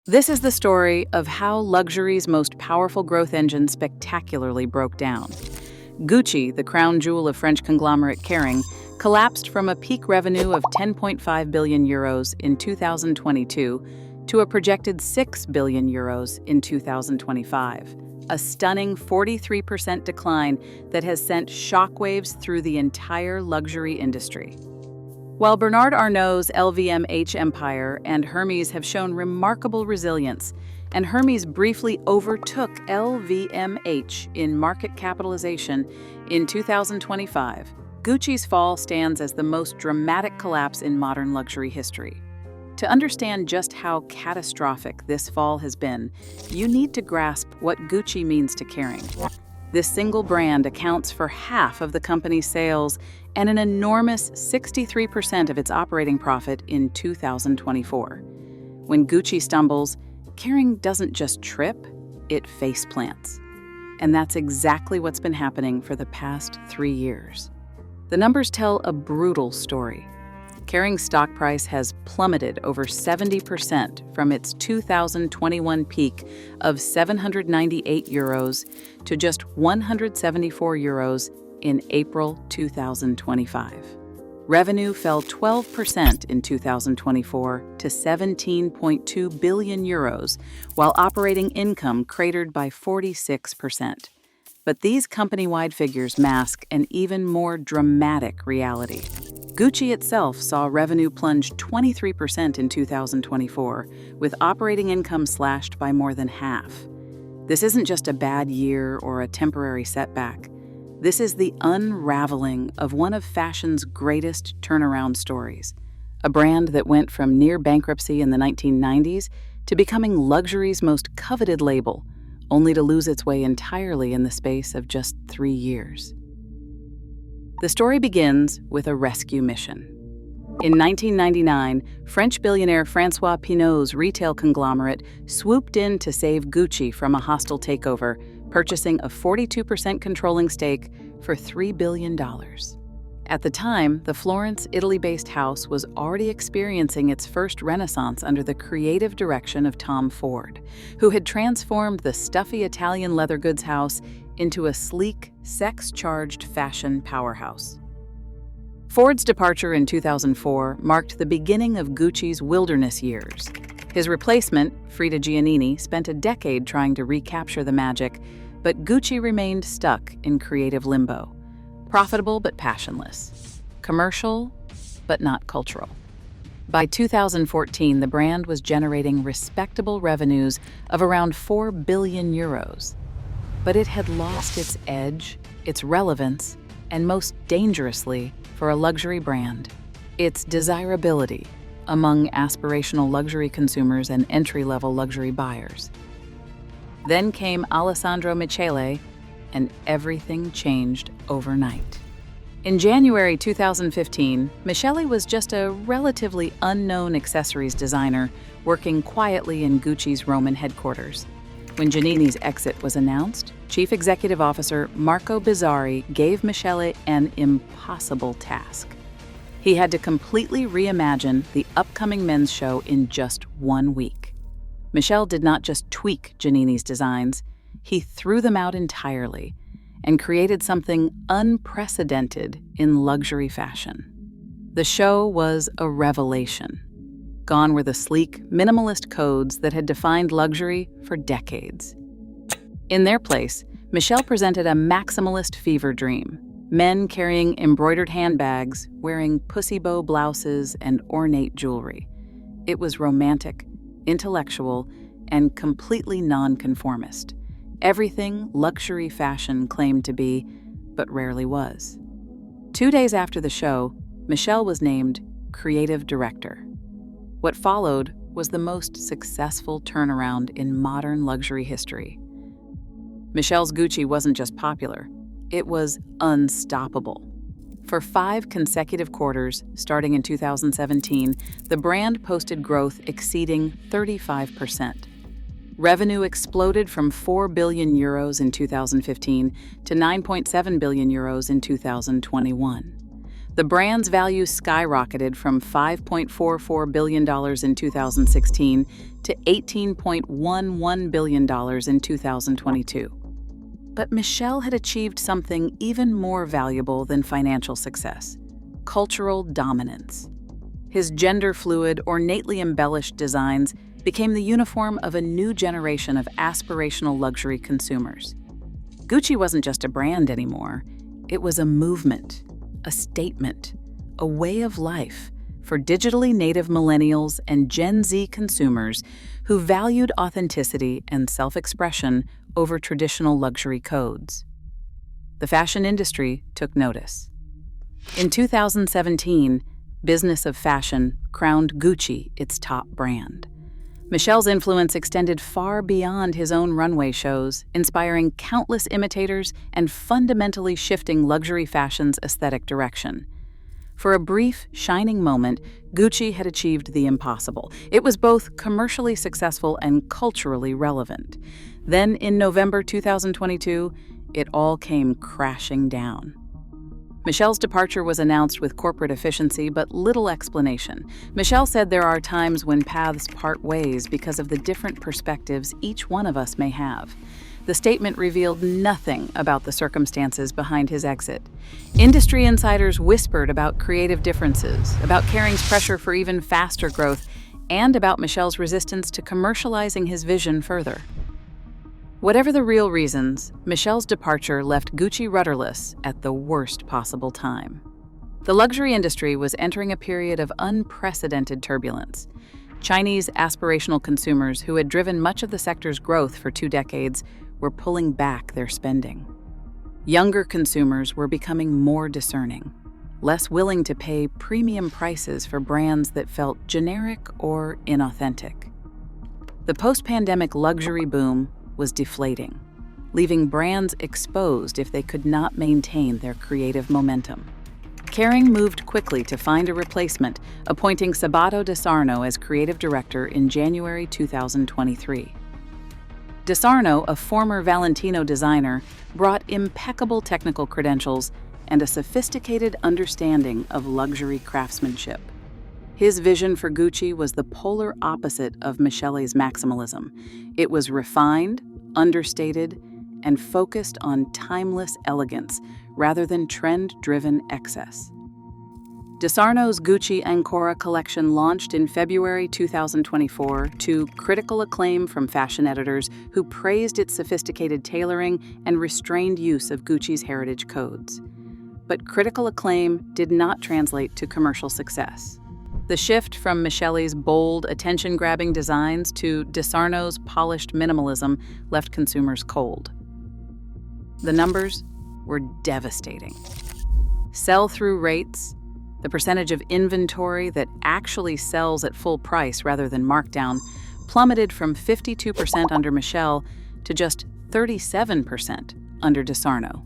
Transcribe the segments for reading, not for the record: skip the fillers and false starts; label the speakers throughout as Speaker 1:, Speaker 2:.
Speaker 1: This is the story of how luxury's most powerful growth engine spectacularly broke down. Gucci, the crown jewel of French conglomerate Kering, collapsed from a peak revenue of 10.5 billion euros in 2022 to a projected 6 billion euros in 2025, a stunning 43% decline that has sent shockwaves through the entire luxury industry. While Bernard Arnault's LVMH empire and Hermès have shown remarkable resilience, and Hermès briefly overtook LVMH in market capitalization in 2025, Gucci's fall stands as the most dramatic collapse in modern luxury history. To understand just how catastrophic this fall has been, you need to grasp what Gucci means to Kering. This single brand accounts for half of the company's sales and an enormous 63% of its operating profit in 2024. When Gucci stumbles, Kering doesn't just trip, it faceplants. And that's exactly what's been happening for the past 3 years. The numbers tell a brutal story. Kering's stock price has plummeted over 70% from its 2021 peak of 798 euros to just 174 euros in April 2025. Revenue fell 12% in 2024 to 17.2 billion euros, while operating income cratered by 46%. But these company-wide figures mask an even more dramatic reality. Gucci itself saw revenue plunge 23% in 2024, with operating income slashed by more than half. This isn't just a bad year or a temporary setback. This is the unraveling of one of fashion's greatest turnaround stories, a brand that went from near bankruptcy in the 1990s to becoming luxury's most coveted label, only to lose its way entirely in the space of just 3 years. The story begins with a rescue mission. In 1999, French billionaire François Pinault's retail conglomerate swooped in to save Gucci from a hostile takeover, purchasing a 42% controlling stake for $3 billion. At the time, the Florence, Italy-based house was already experiencing its first renaissance under the creative direction of Tom Ford, who had transformed the stuffy Italian leather goods house into a sleek, sex-charged fashion powerhouse. Ford's departure in 2004 marked the beginning of Gucci's wilderness years. His replacement, Frida Giannini, spent a decade trying to recapture the magic, but Gucci remained stuck in creative limbo. Profitable but passionless. Commercial but not cultural. By 2014, the brand was generating respectable revenues of around 4 billion euros. But it had lost its edge, its relevance, and most dangerously, for a luxury brand, its desirability among aspirational luxury consumers and entry-level luxury buyers. Then came Alessandro Michele, and everything changed overnight. In January 2015, Michele was just a relatively unknown accessories designer working quietly in Gucci's Roman headquarters. When Giannini's exit was announced, Chief Executive Officer Marco Bizzarri gave Michele an impossible task. He had to completely reimagine the upcoming men's show in just 1 week. Michele did not just tweak Giannini's designs, he threw them out entirely and created something unprecedented in luxury fashion. The show was a revelation. Gone were the sleek, minimalist codes that had defined luxury for decades. In their place, Michele presented a maximalist fever dream. Men carrying embroidered handbags, wearing pussy bow blouses and ornate jewelry. It was romantic, intellectual, and completely nonconformist. Everything luxury fashion claimed to be, but rarely was. 2 days after the show, Michele was named creative director. What followed was the most successful turnaround in modern luxury history. Michele's Gucci wasn't just popular, it was unstoppable. For 5 consecutive quarters, starting in 2017, the brand posted growth exceeding 35%. Revenue exploded from 4 billion euros in 2015 to 9.7 billion euros in 2021. The brand's value skyrocketed from $5.44 billion in 2016 to $18.11 billion in 2022. But Michele had achieved something even more valuable than financial success: cultural dominance. His gender-fluid, ornately embellished designs became the uniform of a new generation of aspirational luxury consumers. Gucci wasn't just a brand anymore. It was a movement, a statement, a way of life for digitally native millennials and Gen Z consumers who valued authenticity and self-expression over traditional luxury codes. The fashion industry took notice. In 2017, Business of Fashion crowned Gucci its top brand. Michele's influence extended far beyond his own runway shows, inspiring countless imitators and fundamentally shifting luxury fashion's aesthetic direction. For a brief, shining moment, Gucci had achieved the impossible. It was both commercially successful and culturally relevant. Then, in November 2022, it all came crashing down. Michele's departure was announced with corporate efficiency but little explanation. Michele said there are times when paths part ways because of the different perspectives each one of us may have. The statement revealed nothing about the circumstances behind his exit. Industry insiders whispered about creative differences, about Kering's pressure for even faster growth, and about Michele's resistance to commercializing his vision further. Whatever the real reasons, Michele's departure left Gucci rudderless at the worst possible time. The luxury industry was entering a period of unprecedented turbulence. Chinese aspirational consumers who had driven much of the sector's growth for 2 decades were pulling back their spending. Younger consumers were becoming more discerning, less willing to pay premium prices for brands that felt generic or inauthentic. The post-pandemic luxury boom was deflating, leaving brands exposed if they could not maintain their creative momentum. Kering moved quickly to find a replacement, appointing Sabato de Sarno as creative director in January 2023. De Sarno, a former Valentino designer, brought impeccable technical credentials and a sophisticated understanding of luxury craftsmanship. His vision for Gucci was the polar opposite of Michele's maximalism. It was refined, understated, and focused on timeless elegance rather than trend-driven excess. De Sarno's Gucci Ancora collection launched in February 2024 to critical acclaim from fashion editors who praised its sophisticated tailoring and restrained use of Gucci's heritage codes. But critical acclaim did not translate to commercial success. The shift from Michele's bold, attention-grabbing designs to De Sarno's polished minimalism left consumers cold. The numbers were devastating. Sell-through rates, the percentage of inventory that actually sells at full price rather than markdown, plummeted from 52% under Michele to just 37% under De Sarno.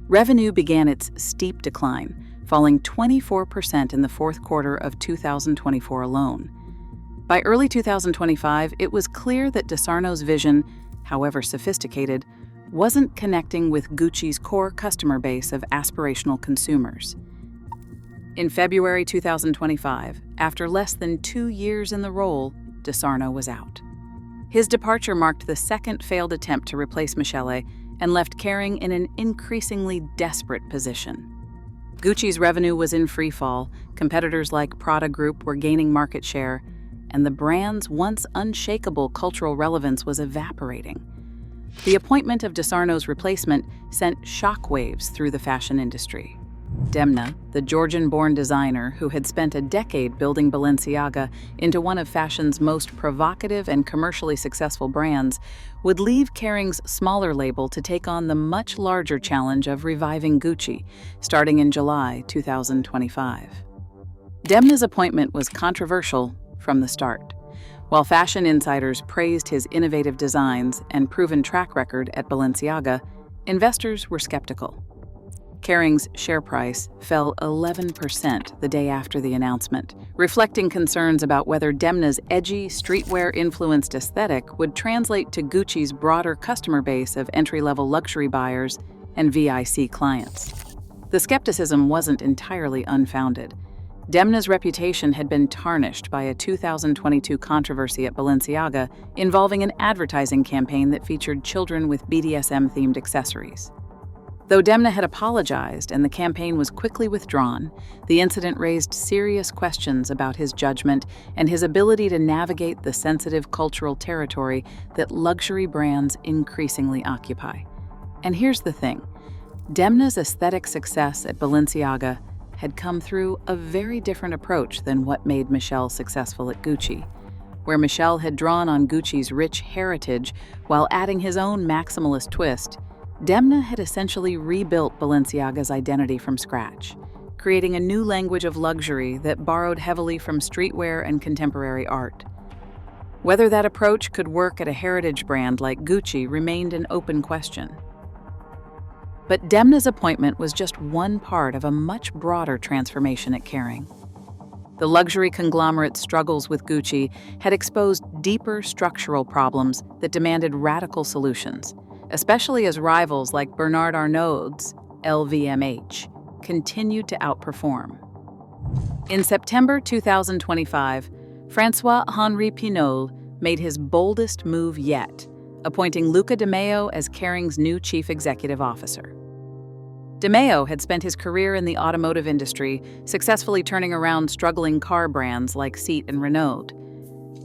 Speaker 1: Revenue began its steep decline, falling 24% in the fourth quarter of 2024 alone. By early 2025, it was clear that De Sarno's vision, however sophisticated, wasn't connecting with Gucci's core customer base of aspirational consumers. In February 2025, after less than 2 years in the role, De Sarno was out. His departure marked the second failed attempt to replace Michele and left Kering in an increasingly desperate position. Gucci's revenue was in free fall, competitors like Prada Group were gaining market share, and the brand's once unshakable cultural relevance was evaporating. The appointment of De Sarno's replacement sent shockwaves through the fashion industry. Demna, the Georgian-born designer who had spent a decade building Balenciaga into one of fashion's most provocative and commercially successful brands, would leave Kering's smaller label to take on the much larger challenge of reviving Gucci, starting in July 2025. Demna's appointment was controversial from the start. While fashion insiders praised his innovative designs and proven track record at Balenciaga, investors were skeptical. Kering's share price fell 11% the day after the announcement, reflecting concerns about whether Demna's edgy, streetwear-influenced aesthetic would translate to Gucci's broader customer base of entry-level luxury buyers and VIC clients. The skepticism wasn't entirely unfounded. Demna's reputation had been tarnished by a 2022 controversy at Balenciaga involving an advertising campaign that featured children with BDSM-themed accessories. Though Demna had apologized and the campaign was quickly withdrawn, the incident raised serious questions about his judgment and his ability to navigate the sensitive cultural territory that luxury brands increasingly occupy. And here's the thing. Demna's aesthetic success at Balenciaga had come through a very different approach than what made Michele successful at Gucci, where Michele had drawn on Gucci's rich heritage while adding his own maximalist twist. Demna had essentially rebuilt Balenciaga's identity from scratch, creating a new language of luxury that borrowed heavily from streetwear and contemporary art. Whether that approach could work at a heritage brand like Gucci remained an open question. But Demna's appointment was just one part of a much broader transformation at Kering. The luxury conglomerate's struggles with Gucci had exposed deeper structural problems that demanded radical solutions, especially as rivals like Bernard Arnault's LVMH continued to outperform. In September 2025, François Pinault made his boldest move yet, appointing Luca De Maio as Kering's new chief executive officer. De Maio had spent his career in the automotive industry, successfully turning around struggling car brands like Seat and Renault.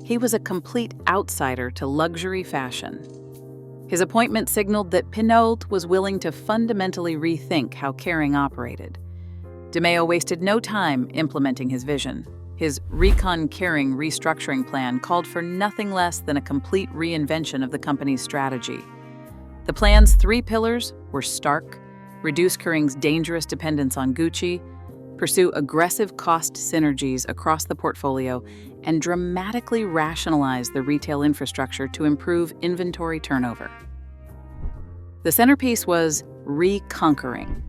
Speaker 1: He was a complete outsider to luxury fashion. His appointment signaled that Pinault was willing to fundamentally rethink how Kering operated. De Maio wasted no time implementing his vision. His Reconkering restructuring plan called for nothing less than a complete reinvention of the company's strategy. The plan's three pillars were stark: reduce Kering's dangerous dependence on Gucci, pursue aggressive cost synergies across the portfolio, and dramatically rationalize the retail infrastructure to improve inventory turnover. The centerpiece was Reconkering.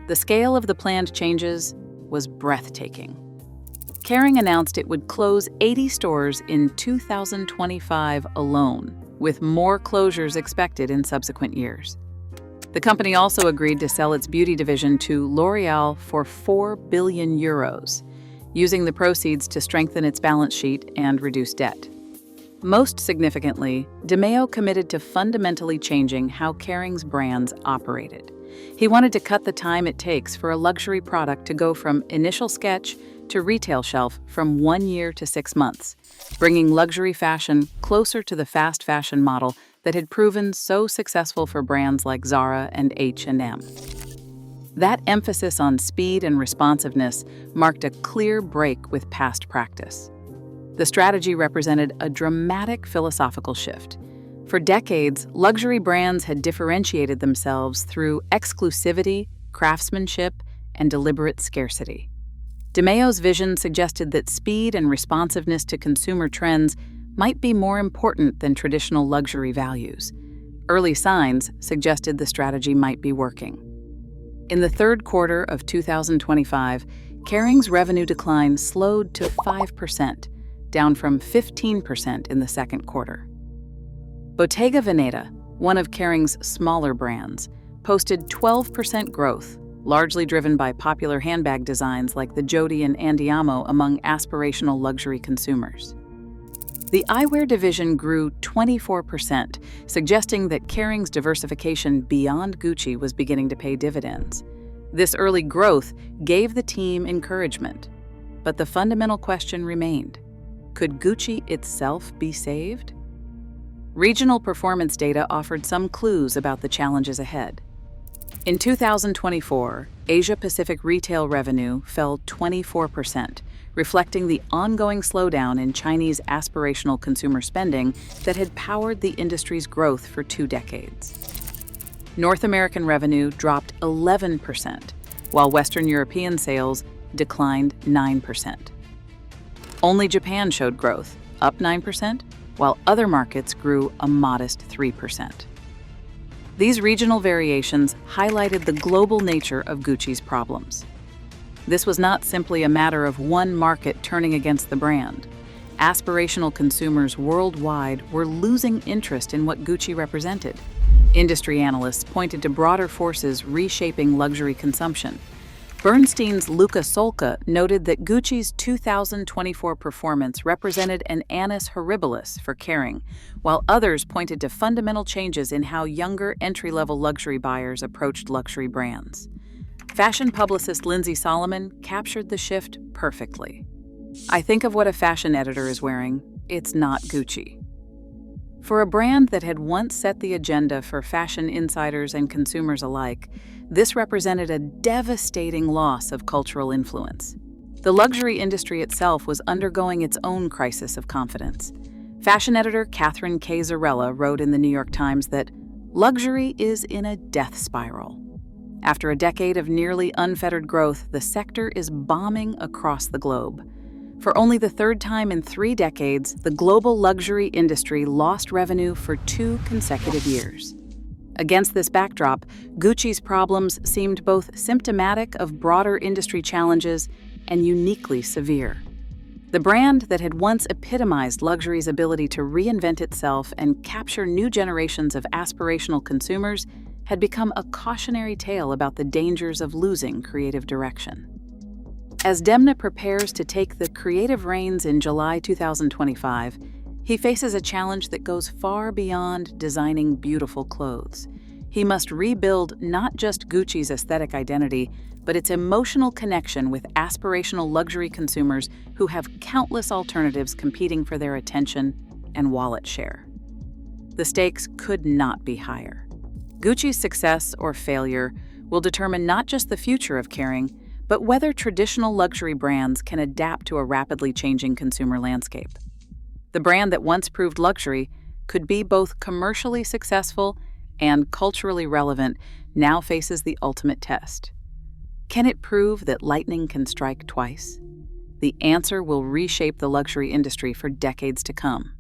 Speaker 1: The scale of the planned changes was breathtaking. Kering announced it would close 80 stores in 2025 alone, with more closures expected in subsequent years. The company also agreed to sell its beauty division to L'Oréal for €4 billion, using the proceeds to strengthen its balance sheet and reduce debt. Most significantly, De Maio committed to fundamentally changing how Kering's brands operated. He wanted to cut the time it takes for a luxury product to go from initial sketch to retail shelf from 1 year to 6 months, bringing luxury fashion closer to the fast fashion model that had proven so successful for brands like Zara and H&M. That emphasis on speed and responsiveness marked a clear break with past practice. The strategy represented a dramatic philosophical shift. For decades, luxury brands had differentiated themselves through exclusivity, craftsmanship, and deliberate scarcity. De Maio's vision suggested that speed and responsiveness to consumer trends might be more important than traditional luxury values. Early signs suggested the strategy might be working. In the third quarter of 2025, Kering's revenue decline slowed to 5%, down from 15% in the second quarter. Bottega Veneta, one of Kering's smaller brands, posted 12% growth, largely driven by popular handbag designs like the Jodi and Andiamo among aspirational luxury consumers. The eyewear division grew 24%, suggesting that Kering's diversification beyond Gucci was beginning to pay dividends. This early growth gave the team encouragement, but the fundamental question remained: could Gucci itself be saved? Regional performance data offered some clues about the challenges ahead. In 2024, Asia-Pacific retail revenue fell 24%, reflecting the ongoing slowdown in Chinese aspirational consumer spending that had powered the industry's growth for 2 decades. North American revenue dropped 11%, while Western European sales declined 9%. Only Japan showed growth, up 9%, while other markets grew a modest 3%. These regional variations highlighted the global nature of Gucci's problems. This was not simply a matter of one market turning against the brand. Aspirational consumers worldwide were losing interest in what Gucci represented. Industry analysts pointed to broader forces reshaping luxury consumption. Bernstein's Luca Solca noted that Gucci's 2024 performance represented an annus horribilis for Kering, while others pointed to fundamental changes in how younger entry-level luxury buyers approached luxury brands. Fashion publicist Lindsay Solomon captured the shift perfectly. "I think of what a fashion editor is wearing. It's not Gucci." For a brand that had once set the agenda for fashion insiders and consumers alike, this represented a devastating loss of cultural influence. The luxury industry itself was undergoing its own crisis of confidence. Fashion editor Catherine K. Zarella wrote in the New York Times that luxury is in a death spiral. After a decade of nearly unfettered growth, the sector is bombing across the globe. For only the third time in 3 decades, the global luxury industry lost revenue for 2 consecutive years. Against this backdrop, Gucci's problems seemed both symptomatic of broader industry challenges and uniquely severe. The brand that had once epitomized luxury's ability to reinvent itself and capture new generations of aspirational consumers had become a cautionary tale about the dangers of losing creative direction. As Demna prepares to take the creative reins in July 2025, he faces a challenge that goes far beyond designing beautiful clothes. He must rebuild not just Gucci's aesthetic identity, but its emotional connection with aspirational luxury consumers who have countless alternatives competing for their attention and wallet share. The stakes could not be higher. Gucci's success or failure will determine not just the future of Kering, but whether traditional luxury brands can adapt to a rapidly changing consumer landscape. The brand that once proved luxury could be both commercially successful and culturally relevant now faces the ultimate test. Can it prove that lightning can strike twice? The answer will reshape the luxury industry for decades to come.